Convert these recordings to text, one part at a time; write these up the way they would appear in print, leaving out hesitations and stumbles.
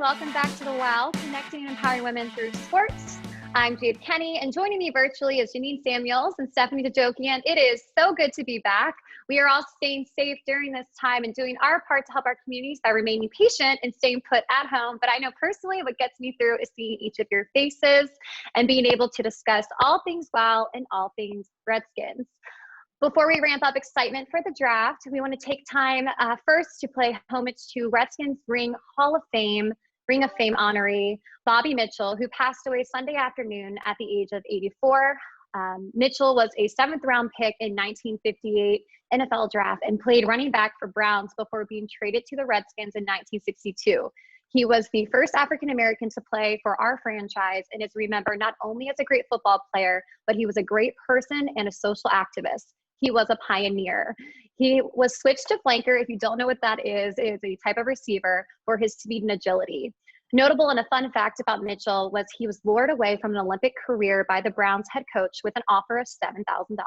Welcome back to The Well, connecting and empowering women through sports. I'm Jade Kenny, and joining me virtually is GeNienne Samuels and Stephanie DeJokian. It is so good to be back. We are all staying safe during this time and doing our part to help our communities by remaining patient and staying put at home. But I know personally what gets me through is seeing each of your faces and being able to discuss all things Well and all things Redskins. Before we ramp up excitement for the draft, we want to take time first to play homage to Redskins Ring of Fame honoree, Bobby Mitchell, who passed away Sunday afternoon at the age of 84. Mitchell was a 7th-round pick in 1958 NFL draft and played running back for Browns before being traded to the Redskins in 1962. He was the first African-American to play for our franchise and is remembered not only as a great football player, but he was a great person and a social activist. He was a pioneer. He was switched to flanker. If you don't know what that is a type of receiver for his speed and agility. Notable and a fun fact about Mitchell was he was lured away from an Olympic career by the Browns head coach with an offer of $7,000.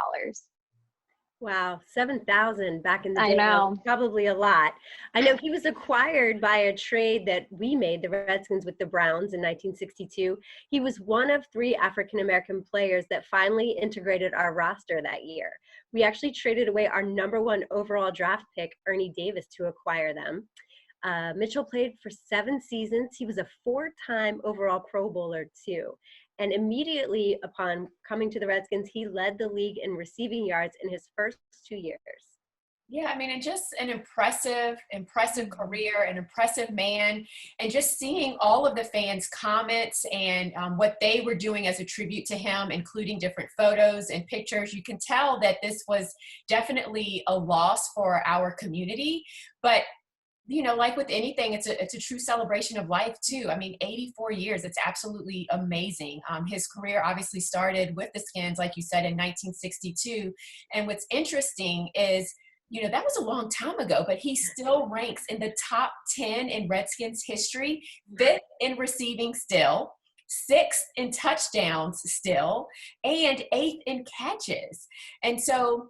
Wow, 7,000 back in the day. I know. Probably a lot. I know he was acquired by a trade that we made, the Redskins, with the Browns in 1962. He was one of 3 African-American players that finally integrated our roster that year. We actually traded away our #1 overall draft pick, Ernie Davis, to acquire them. Mitchell played for 7 seasons. He was a 4-time overall Pro Bowler too. And immediately upon coming to the Redskins, he led the league in receiving yards in his first 2 years. Yeah, I mean, and just an impressive career, an impressive man, and just seeing all of the fans' comments and what they were doing as a tribute to him, including different photos and pictures, you can tell that this was definitely a loss for our community. But you know, like with anything, it's a true celebration of life too. I mean, 84 years, it's absolutely amazing. His career obviously started with the Skins, like you said, in 1962. And what's interesting is, you know, that was a long time ago, but he still ranks in the top 10 in Redskins history, 5th in receiving still, 6th in touchdowns still, and 8th in catches. And so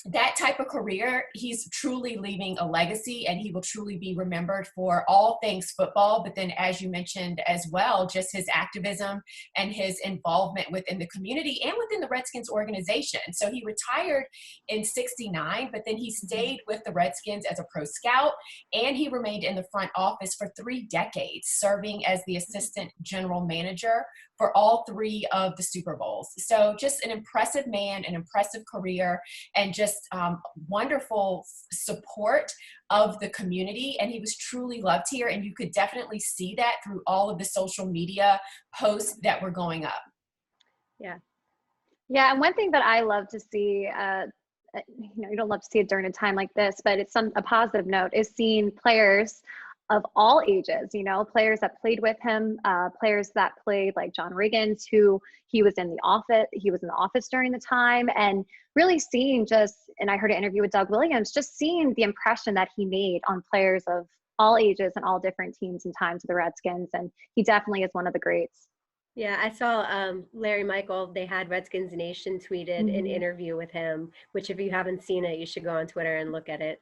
that type of career, he's truly leaving a legacy, and he will truly be remembered for all things football. But then, as you mentioned as well, just his activism and his involvement within the community and within the Redskins organization. So he retired in 69, but then he stayed with the Redskins as a pro scout, and he remained in the front office for 3 decades, serving as the assistant general manager for all 3 of the Super Bowls. So just an impressive man, an impressive career, and just wonderful support of the community. And he was truly loved here. And you could definitely see that through all of the social media posts that were going up. Yeah. Yeah. And one thing that I love to see, you don't love to see it during a time like this, but it's a positive note, is seeing players of all ages, you know, players that played with him, players that played like John Riggins, who he was in the office during the time, and really seeing and I heard an interview with Doug Williams, just seeing the impression that he made on players of all ages and all different teams and times of the Redskins. And he definitely is one of the greats. Yeah, I saw Larry Michael, they had Redskins Nation tweeted an interview with him, which if you haven't seen it, you should go on Twitter and look at it.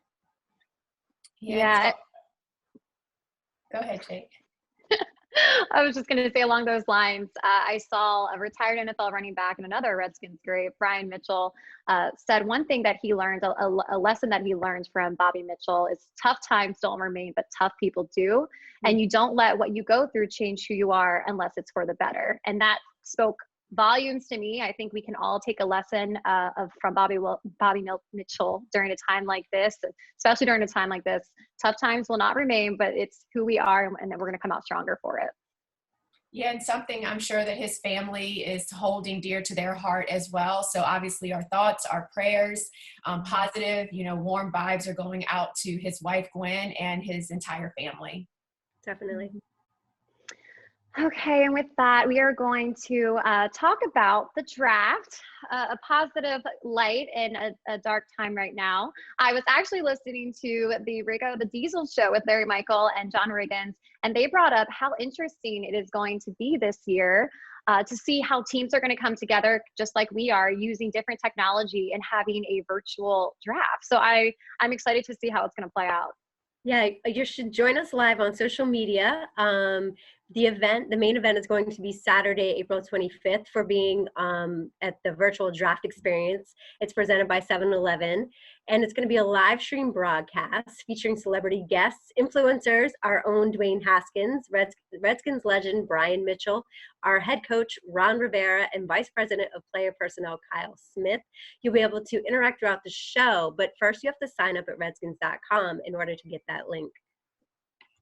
Yeah. Go ahead, Jake. I was just going to say along those lines, I saw a retired NFL running back and another Redskins great, Brian Mitchell, said one thing that he learned, a lesson that he learned from Bobby Mitchell is tough times don't remain, but tough people do. And you don't let what you go through change who you are unless it's for the better. And that spoke volumes to me. I think we can all take a lesson from Bobby Mitchell during a time like this, especially during a time like this. Tough times will not remain, but it's who we are, and then we're going to come out stronger for it. Yeah, and something I'm sure that his family is holding dear to their heart as well. So obviously our thoughts, our prayers, positive, warm vibes are going out to his wife, Gwen, and his entire family. Definitely. Okay, and with that, we are going to talk about the draft, a positive light in a dark time right now. I was actually listening to the Rigo the Diesel show with Larry Michael and John Riggins, and they brought up how interesting it is going to be this year to see how teams are going to come together, just like we are, using different technology and having a virtual draft. So I'm excited to see how it's going to play out. Yeah, you should join us live on social media. The main event is going to be Saturday, April 25th for being at the virtual draft experience. It's presented by 7-Eleven, and it's going to be a live stream broadcast featuring celebrity guests, influencers, our own Dwayne Haskins, Redskins legend Brian Mitchell, our head coach Ron Rivera, and Vice President of Player Personnel Kyle Smith. You'll be able to interact throughout the show, but first you have to sign up at redskins.com in order to get that link.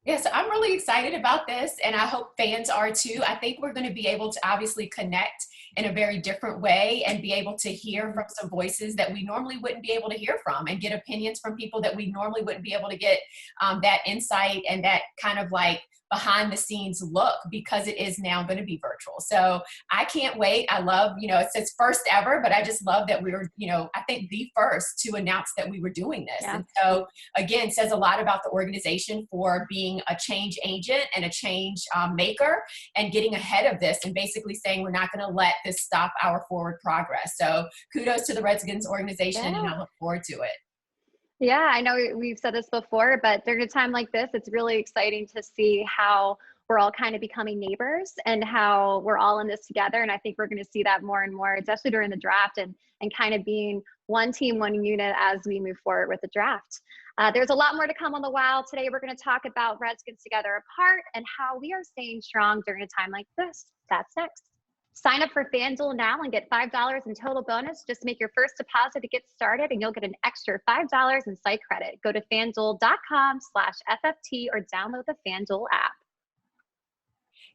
Yes, I'm really excited about this, and I hope fans are too. I think we're going to be able to obviously connect in a very different way and be able to hear from some voices that we normally wouldn't be able to hear from, and get opinions from people that we normally wouldn't be able to get that insight and that kind of like behind the scenes look, because it is now going to be virtual. So I can't wait. I love, it says first ever, but I just love that we were, I think the first to announce that we were doing this. Yeah. And so again, says a lot about the organization for being a change agent and a change maker, and getting ahead of this and basically saying we're not going to let this stop our forward progress. So kudos to the Redskins organization, and I look forward to it. Yeah, I know we've said this before, but during a time like this, it's really exciting to see how we're all kind of becoming neighbors and how we're all in this together. And I think we're going to see that more and more, especially during the draft, and kind of being one team, one unit as we move forward with the draft. There's a lot more to come on the Wow. Today, we're going to talk about Redskins Together Apart and how we are staying strong during a time like this. That's next. Sign up for FanDuel now and get $5 in total bonus. Just make your first deposit to get started, and you'll get an extra $5 in site credit. Go to FanDuel.com/FFT or download the FanDuel app.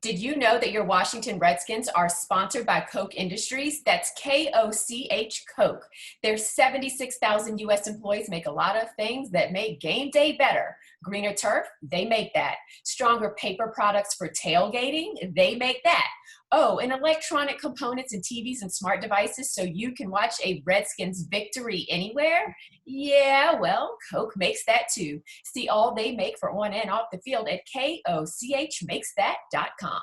Did you know that your Washington Redskins are sponsored by Koch Industries? That's K-O-C-H, Koch. Their 76,000 U.S. employees make a lot of things that make game day better. Greener turf, they make that. Stronger paper products for tailgating, they make that. Oh, and electronic components and TVs and smart devices so you can watch a Redskins victory anywhere? Yeah, well, Koch makes that too. See all they make for on and off the field at kochmakesthat.com.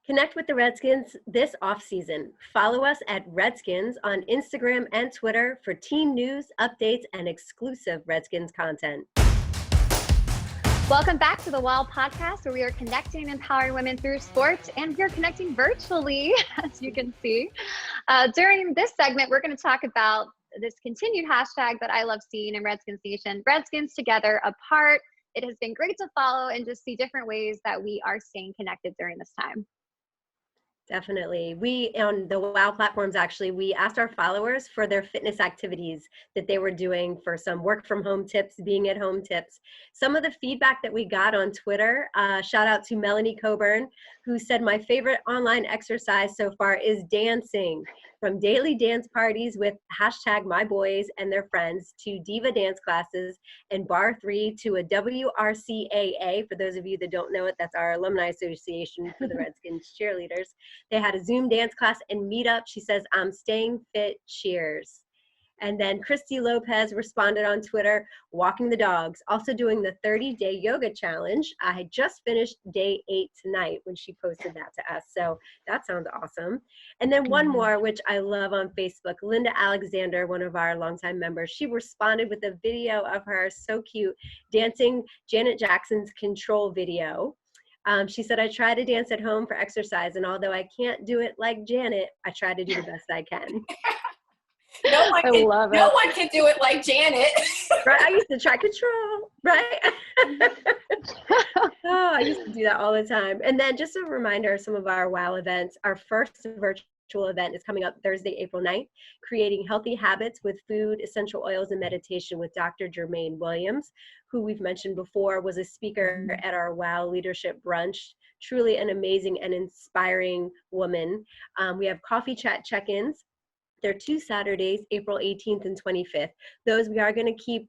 Connect with the Redskins this offseason. Follow us at Redskins on Instagram and Twitter for team news, updates, and exclusive Redskins content. Welcome back to the WOW Podcast, where we are connecting and empowering women through sports, and we are connecting virtually, as you can see. During this segment, we're going to talk about this continued hashtag that I love seeing in Redskins Nation, Redskins Together Apart. It has been great to follow and just see different ways that we are staying connected during this time. Definitely. We, on the WOW platforms, actually, we asked our followers for their fitness activities that they were doing, for some work from home tips, being at home tips. Some of the feedback that we got on Twitter, shout out to Melanie Coburn, who said, my favorite online exercise so far is dancing. From daily dance parties with hashtag my boys and their friends, to diva dance classes and bar 3, to a WRCAA. For those of you that don't know it, that's our alumni association for the Redskins cheerleaders. They had a Zoom dance class and meetup. She says, I'm staying fit, cheers. And then Christy Lopez responded on Twitter, walking the dogs, also doing the 30-day yoga challenge. I had just finished day 8 tonight when she posted that to us. So that sounds awesome. And then one more, which I love on Facebook, Linda Alexander, one of our longtime members, she responded with a video of her, so cute, dancing Janet Jackson's Control video. She said, I try to dance at home for exercise, and although I can't do it like Janet, I try to do the best I can. No one can do it like Janet. Right? I used to try Control, right? Oh, I used to do that all the time. And then just a reminder of some of our WOW events. Our first virtual event is coming up Thursday, April 9th, Creating Healthy Habits with Food, Essential Oils, and Meditation with Dr. Jermaine Williams, who we've mentioned before was a speaker at our WOW Leadership Brunch. Truly an amazing and inspiring woman. We have coffee chat check-ins. There are 2 Saturdays, April 18th and 25th. Those we are going to keep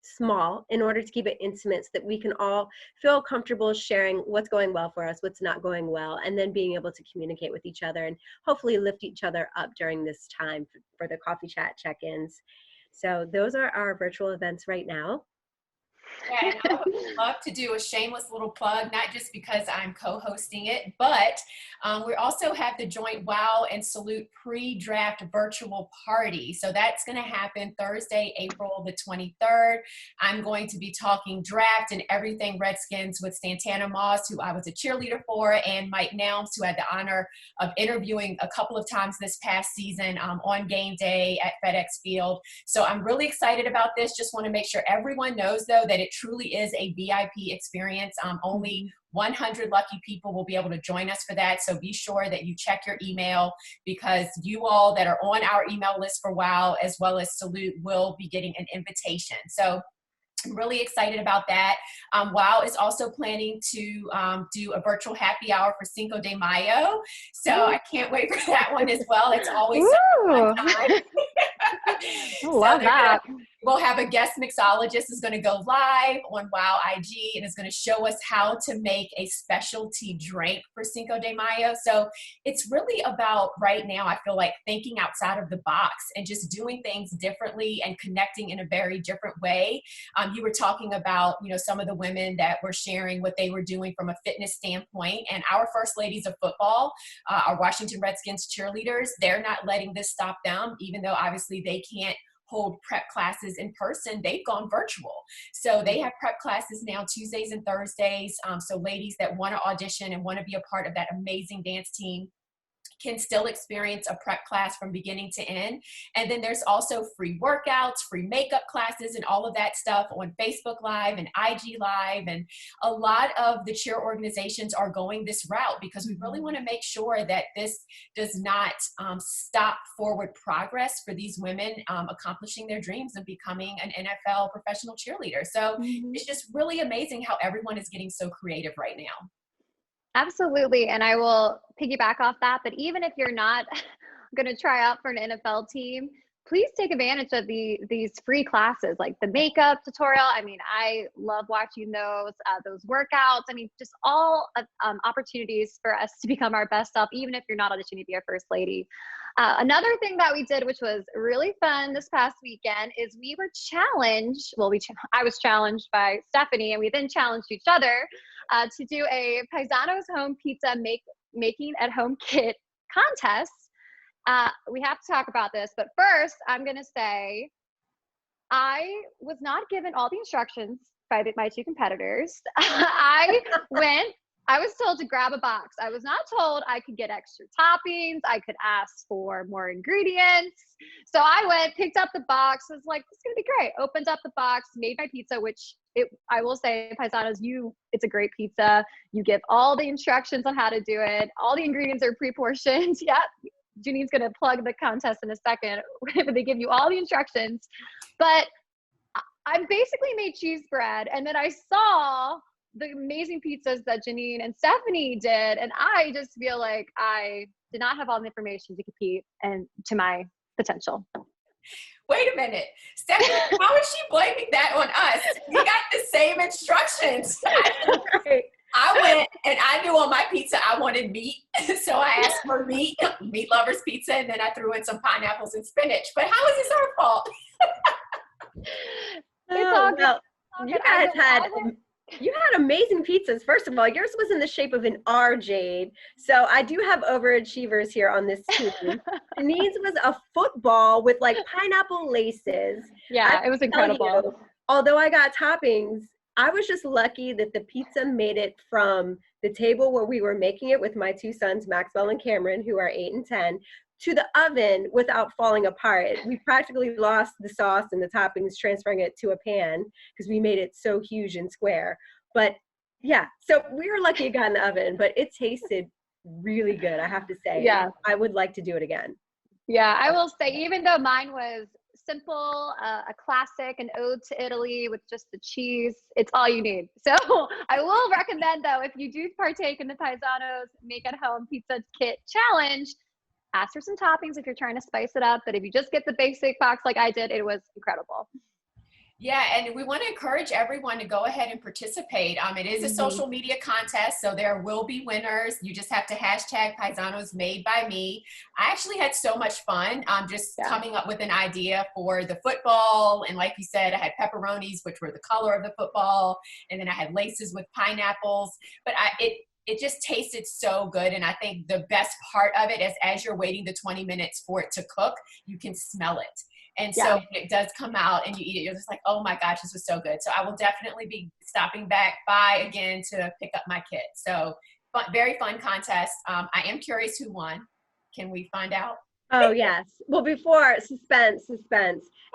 small in order to keep it intimate so that we can all feel comfortable sharing what's going well for us, what's not going well, and then being able to communicate with each other and hopefully lift each other up during this time for the coffee chat check-ins. So those are our virtual events right now. Yeah, and I would love to do a shameless little plug, not just because I'm co-hosting it, but we also have the joint Wow and Salute pre-draft virtual party. So that's going to happen Thursday, April the 23rd. I'm going to be talking draft and everything Redskins with Santana Moss, who I was a cheerleader for, and Mike Nelms, who had the honor of interviewing a couple of times this past season on game day at FedEx Field. So I'm really excited about this. Just want to make sure everyone knows, though, that it truly is a VIP experience. Only 100 lucky people will be able to join us for that. So be sure that you check your email, because you all that are on our email list for WOW as well as Salute will be getting an invitation. So I'm really excited about that. WOW is also planning to do a virtual happy hour for Cinco de Mayo. So I can't wait for that one as well. It's always such a fun time. I love that. We'll have a guest mixologist who's going to go live on WOW IG and is going to show us how to make a specialty drink for Cinco de Mayo. So it's really about, right now, I feel like, thinking outside of the box and just doing things differently and connecting in a very different way. You were talking about, some of the women that were sharing what they were doing from a fitness standpoint, and our first ladies of football, our Washington Redskins cheerleaders, they're not letting this stop them, even though obviously they can't hold prep classes in person. They've gone virtual. So they have prep classes now Tuesdays and Thursdays. So ladies that want to audition and want to be a part of that amazing dance team can still experience a prep class from beginning to end. And then there's also free workouts, free makeup classes, and all of that stuff on Facebook Live and IG Live. And a lot of the cheer organizations are going this route because we really want to make sure that this does not stop forward progress for these women accomplishing their dreams of becoming an NFL professional cheerleader. So it's just really amazing how everyone is getting so creative right now. Absolutely. And I will piggyback off that. But even if you're not going to try out for an NFL team, please take advantage of these free classes, like the makeup tutorial. I mean, I love watching those workouts. I mean, just all opportunities for us to become our best self, even if you're not auditioning to be our first lady. Another thing that we did, which was really fun this past weekend, is we were challenged. Well, I was challenged by Stephanie, and we then challenged each other to do a Paisano's Home Pizza making at home kit contest. We have to talk about this, but first I'm going to say I was not given all the instructions by my two competitors. I was told to grab a box. I was not told I could get extra toppings. I could ask for more ingredients. So I went, picked up the box, was like, this is going to be great. Opened up the box, made my pizza, which I will say, Paisanos, it's a great pizza. You give all the instructions on how to do it. All the ingredients are pre-portioned. Yeah. GeNienne's going to plug the contest in a second. They give you all the instructions. But I basically made cheese bread, and then I saw the amazing pizzas that GeNienne and Stephanie did, and I just feel like I did not have all the information to compete and to my potential. Wait a minute, Stephanie, how is she blaming that on us? We got the same instructions. I went and I knew on my pizza I wanted meat, so I asked for meat lovers pizza, and then I threw in some pineapples and spinach. But how is this our fault? It's all good. You guys you had amazing pizzas. First of all, yours was in the shape of an R, Jade. So I do have overachievers here on this team. GeNienne's was a football with like pineapple laces. Yeah, it was incredible. Although I got toppings, I was just lucky that the pizza made it from the table where we were making it with my two sons, Maxwell and Cameron, who are 8 and 10, to the oven without falling apart. We practically lost the sauce and the toppings transferring it to a pan because we made it so huge and square. But yeah, so we were lucky it got in the oven, but it tasted really good, I have to say. Yeah. I would like to do it again. Yeah, I will say, even though mine was simple, a classic, an ode to Italy with just the cheese, it's all you need. So I will recommend, though, if you do partake in the Paisanos Make at Home Pizza Kit Challenge, ask for some toppings if you're trying to spice it up. But if you just get the basic box like I did, it was incredible. Yeah, and we want to encourage everyone to go ahead and participate. It is a social media contest, so there will be winners. You just have to hashtag Paisanos Made by Me. I actually had so much fun just coming up with an idea for the football. And like you said, I had pepperonis, which were the color of the football. And then I had laces with pineapples. But it just tasted so good. And I think the best part of it is as you're waiting the 20 minutes for it to cook, you can smell it. And so when it does come out and you eat it, you're just like, oh my gosh, this was so good. So I will definitely be stopping by again to pick up my kit. So very fun contest. I am curious who won. Can we find out? Oh, yes. Well, before, suspense.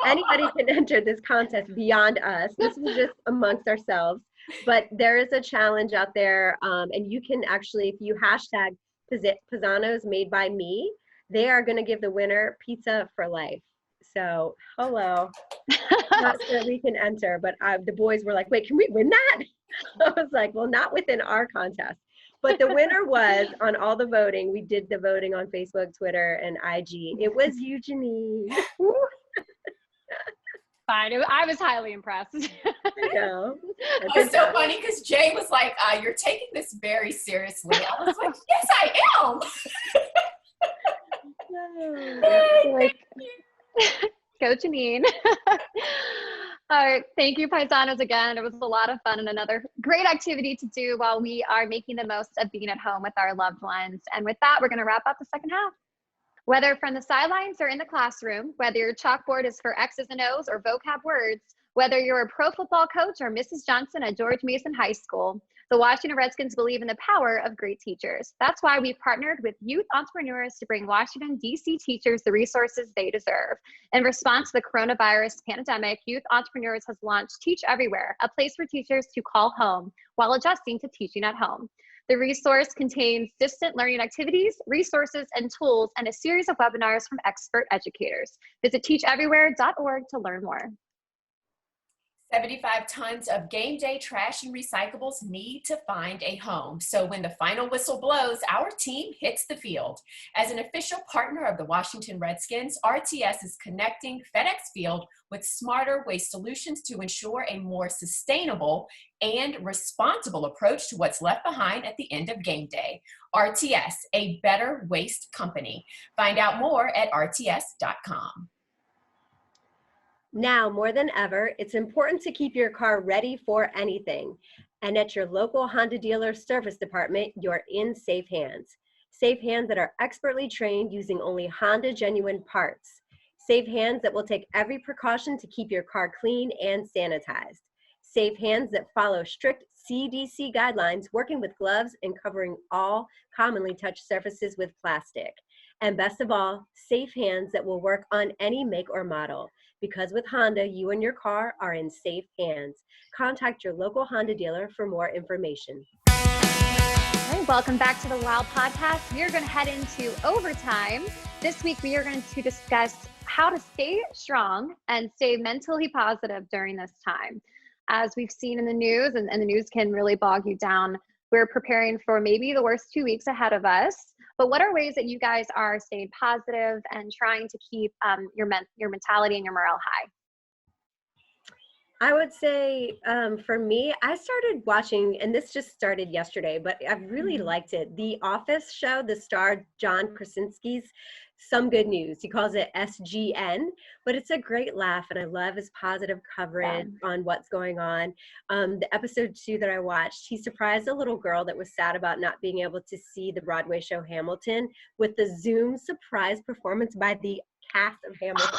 Anybody can enter this contest beyond us. This is just amongst ourselves. But there is a challenge out there. And you can actually, if you hashtag Paisanos Made by Me, they are going to give the winner pizza for life. So, hello. Not sure we can enter, but the boys were like, wait, can we win that? I was like, well, not within our contest. But the winner was, on all the voting, we did the voting on Facebook, Twitter, and IG. It was you, GeNienne. Fine. I was highly impressed. I know. It was so funny because Jay was like, you're taking this very seriously. I was like, yes, I am. Like, go GeNienne. All right, thank you, Paisanos, again. It was a lot of fun and another great activity to do while we are making the most of being at home with our loved ones. And with that, we're going to wrap up the second half. Whether from the sidelines or in the classroom, whether your chalkboard is for X's and O's or vocab words, whether you're a pro football coach or Mrs. Johnson at George Mason High School, the Washington Redskins believe in the power of great teachers. That's why we've partnered with youth entrepreneurs to bring Washington, D.C. teachers the resources they deserve. In response to the coronavirus pandemic, Youth Entrepreneurs has launched Teach Everywhere, a place for teachers to call home while adjusting to teaching at home. The resource contains distant learning activities, resources, and tools, and a series of webinars from expert educators. Visit teacheverywhere.org to learn more. 75 tons of game day trash and recyclables need to find a home. So when the final whistle blows, our team hits the field. As an official partner of the Washington Redskins, RTS is connecting FedEx Field with smarter waste solutions to ensure a more sustainable and responsible approach to what's left behind at the end of game day. RTS, a better waste company. Find out more at rts.com. Now, more than ever, it's important to keep your car ready for anything. And at your local Honda dealer service department, you're in safe hands. Safe hands that are expertly trained using only Honda genuine parts. Safe hands that will take every precaution to keep your car clean and sanitized. Safe hands that follow strict CDC guidelines, working with gloves and covering all commonly touched surfaces with plastic. And best of all, safe hands that will work on any make or model. Because with Honda, you and your car are in safe hands. Contact your local Honda dealer for more information. All right, welcome back to the WOW Podcast. We are going to head into overtime. This week, we are going to discuss how to stay strong and stay mentally positive during this time. As we've seen in the news, and the news can really bog you down, we're preparing for maybe the worst 2 weeks ahead of us. But what are ways that you guys are staying positive and trying to keep your mentality and your morale high? I would say for me, I started watching, and this just started yesterday, but I really liked it. The Office show, the star John Krasinski's Some Good News. He calls it SGN, but it's a great laugh, and I love his positive coverage on what's going on. The episode 2 that I watched, he surprised a little girl that was sad about not being able to see the Broadway show Hamilton with the Zoom surprise performance by the cast of Hamilton.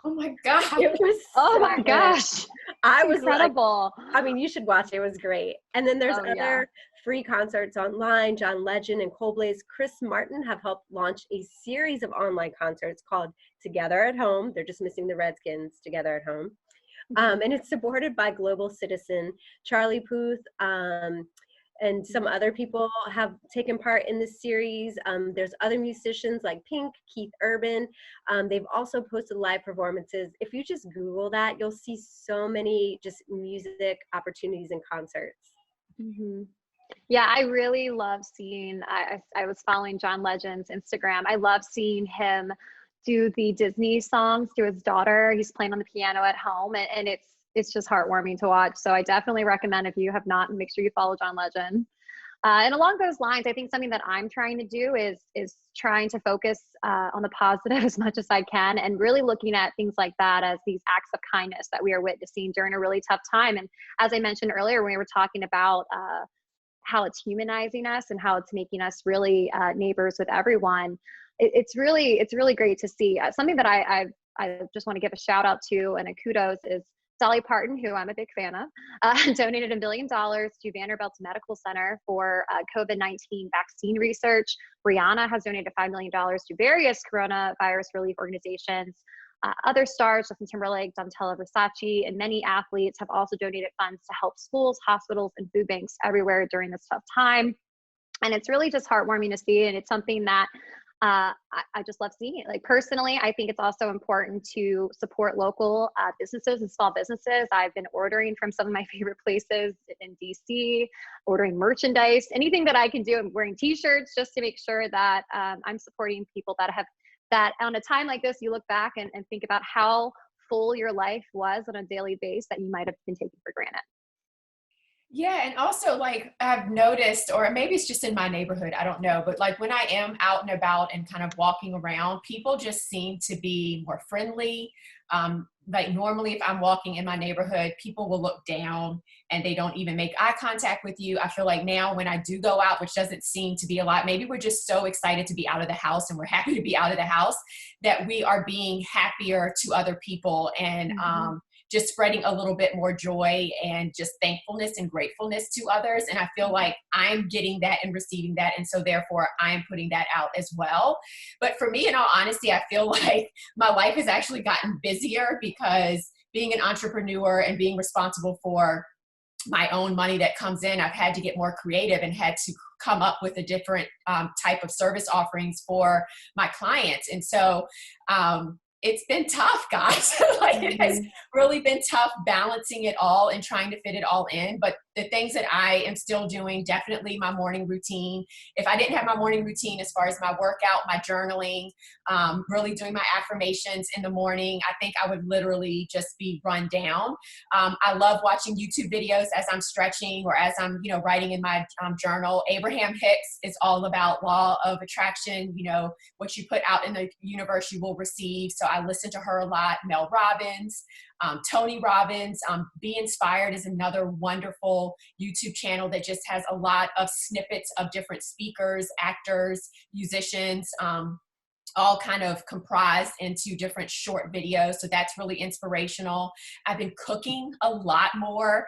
Oh my God. It was so my good. gosh. I was incredible. Like, I mean, you should watch it. It was great. And then there's other free concerts online. John Legend and Coldplay's Chris Martin have helped launch a series of online concerts called Together at Home. They're just missing the Redskins, Together at Home. And it's supported by Global Citizen. Charlie Puth and some other people have taken part in this series. There's other musicians like Pink, Keith Urban. They've also posted live performances. If you just Google that, you'll see so many just music opportunities and concerts. Mm-hmm. Yeah, I really love seeing, I was following John Legend's Instagram. I love seeing him do the Disney songs to his daughter. He's playing on the piano at home, and it's just heartwarming to watch. So I definitely recommend, if you have not, make sure you follow John Legend. And along those lines, I think something that I'm trying to do is trying to focus on the positive as much as I can, and really looking at things like that as these acts of kindness that we are witnessing during a really tough time. And as I mentioned earlier, when we were talking about how it's humanizing us and how it's making us really neighbors with everyone, it's really great to see. Something that I just want to give a shout out to and a kudos is Dolly Parton, who I'm a big fan of, donated $1 million to Vanderbilt's Medical Center for COVID-19 vaccine research. Rihanna has donated $5 million to various coronavirus relief organizations. Other stars, Justin Timberlake, Donatella Versace, and many athletes have also donated funds to help schools, hospitals, and food banks everywhere during this tough time. And it's really just heartwarming to see. And it's something that I just love seeing it. Like, personally, I think it's also important to support local businesses and small businesses. I've been ordering from some of my favorite places in DC, ordering merchandise, anything that I can do. I'm wearing t-shirts just to make sure that I'm supporting people that on a time like this, you look back and think about how full your life was on a daily basis that you might have been taking for granted. Yeah. And also, like, I've noticed, or maybe it's just in my neighborhood, I don't know, but like when I am out and about and kind of walking around, people just seem to be more friendly. Like, normally if I'm walking in my neighborhood, people will look down and they don't even make eye contact with you. I feel like now when I do go out, which doesn't seem to be a lot, maybe we're just so excited to be out of the house and we're happy to be out of the house that we are being happier to other people, and just spreading a little bit more joy and just thankfulness and gratefulness to others. And I feel like I'm getting that and receiving that. And so therefore I'm putting that out as well. But for me, in all honesty, I feel like my life has actually gotten busier, because being an entrepreneur and being responsible for my own money that comes in, I've had to get more creative and had to come up with a different type of service offerings for my clients. And so, it's been tough, guys. Like, it has really been tough balancing it all and trying to fit it all in. But the things that I am still doing, definitely my morning routine. If I didn't have my morning routine, as far as my workout, my journaling, really doing my affirmations in the morning, I think I would literally just be run down. I love watching YouTube videos as I'm stretching or as I'm, writing in my journal. Abraham Hicks is all about law of attraction. What you put out in the universe, you will receive. So I listen to her a lot. Mel Robbins, Tony Robbins. Be Inspired is another wonderful YouTube channel that just has a lot of snippets of different speakers, actors, musicians, all kind of comprised into different short videos. So that's really inspirational. I've been cooking a lot more.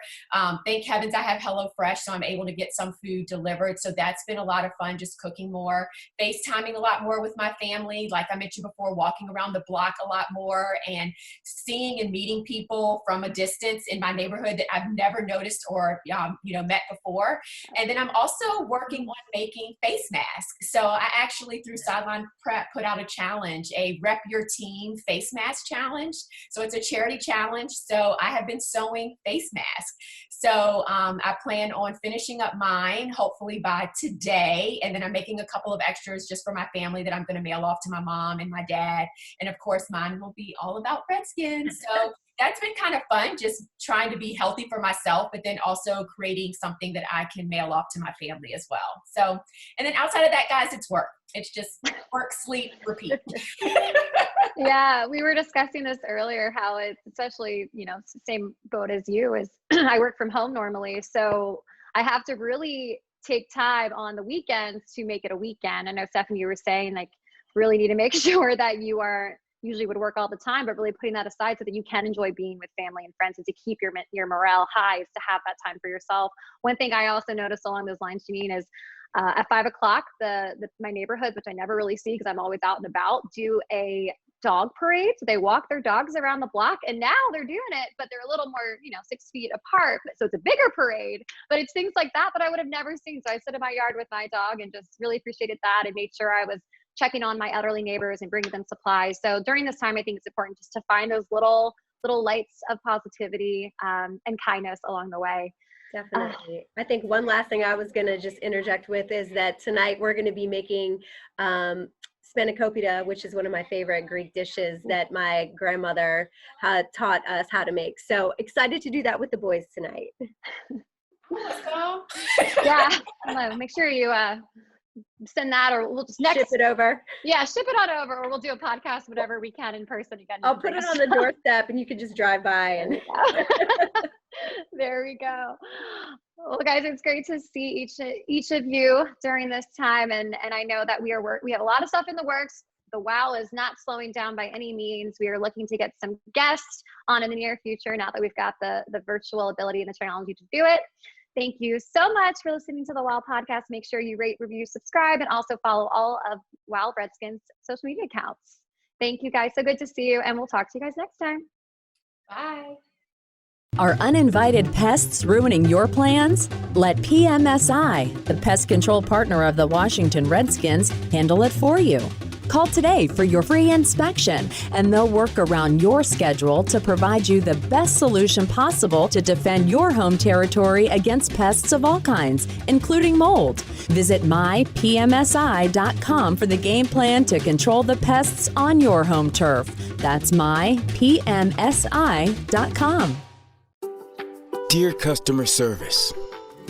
Thank heavens I have HelloFresh, so I'm able to get some food delivered. So that's been a lot of fun, just cooking more. FaceTiming a lot more with my family. Like I mentioned before, walking around the block a lot more and seeing and meeting people from a distance in my neighborhood that I've never noticed or, met before. And then I'm also working on making face masks. So I actually, through Sideline Prep, put out a challenge, a Rep Your Team face mask challenge. So it's a charity challenge. So I have been sewing face masks. So I plan on finishing up mine hopefully by today. And then I'm making a couple of extras just for my family that I'm going to mail off to my mom and my dad. And of course, mine will be all about Redskins. So that's been kind of fun, just trying to be healthy for myself, but then also creating something that I can mail off to my family as well. So, and then outside of that, guys, it's work. It's just work, sleep, repeat. Yeah, we were discussing this earlier, how it's especially, same boat as you, is I work from home normally. So I have to really take time on the weekends to make it a weekend. I know, Stephanie, you were saying, like, really need to make sure that you are usually would work all the time, but really putting that aside so that you can enjoy being with family and friends, and to keep your morale high, is to have that time for yourself. One thing I also noticed along those lines, GeNienne, is at 5 o'clock, my neighborhood, which I never really see because I'm always out and about, do a dog parade. So they walk their dogs around the block, and now they're doing it, but they're a little more, 6 feet apart. So it's a bigger parade, but it's things like that I would have never seen. So I sit in my yard with my dog and just really appreciated that, and made sure I was checking on my elderly neighbors and bringing them supplies. So during this time, I think it's important just to find those little lights of positivity and kindness along the way. Definitely. I think one last thing I was going to just interject with is that tonight we're going to be making spanakopita, which is one of my favorite Greek dishes that my grandmother taught us how to make. So excited to do that with the boys tonight. Let's go. Yeah. Well, make sure you send that, or we'll just Ship it over. Yeah, ship it on over, or we'll do a podcast, whatever we can in person again. I'll put it on the doorstep and you can just drive by and there we go. Well, guys, it's great to see each of you during this time, and I know that we have a lot of stuff in the works. The WOW is not slowing down by any means. We are looking to get some guests on in the near future now that we've got the virtual ability and the technology to do it. Thank you so much for listening to the WOW podcast. Make sure you rate, review, subscribe, and also follow all of WOW Redskins social media accounts. Thank you guys. So good to see you, and we'll talk to you guys next time. Bye. Are uninvited pests ruining your plans? Let PMSI, the pest control partner of the Washington Redskins, handle it for you. Call today for your free inspection, and they'll work around your schedule to provide you the best solution possible to defend your home territory against pests of all kinds, including mold. Visit mypmsi.com for the game plan to control the pests on your home turf. That's mypmsi.com. Dear customer service,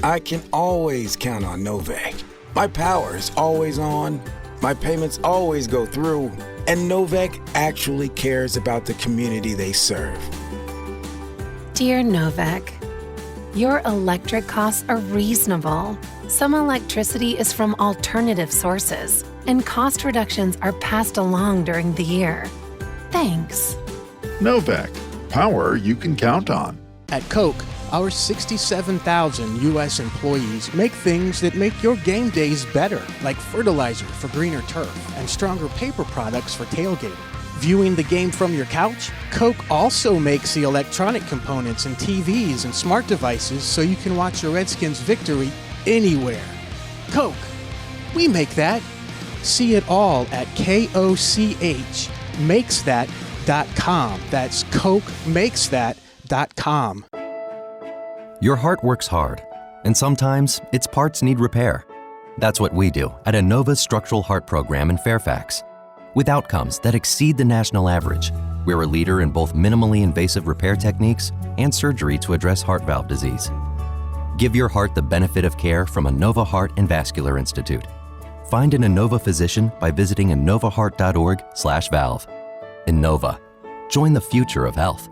I can always count on Novak. My power is always on, my payments always go through, and Novak actually cares about the community they serve. Dear Novak, your electric costs are reasonable. Some electricity is from alternative sources, and cost reductions are passed along during the year. Thanks. Novak, power you can count on. At Koch, our 67,000 U.S. employees make things that make your game days better, like fertilizer for greener turf and stronger paper products for tailgating. Viewing the game from your couch? Koch also makes the electronic components in TVs and smart devices so you can watch your Redskins victory anywhere. Koch, we make that. See it all at KOCHmakesthat.com. That's KochMakesThat.com. Your heart works hard, and sometimes its parts need repair. That's what we do at Innova's Structural Heart Program in Fairfax. With outcomes that exceed the national average, we're a leader in both minimally invasive repair techniques and surgery to address heart valve disease. Give your heart the benefit of care from Innova Heart and Vascular Institute. Find an Innova physician by visiting innovaheart.org/valve. Innova. Join the future of health.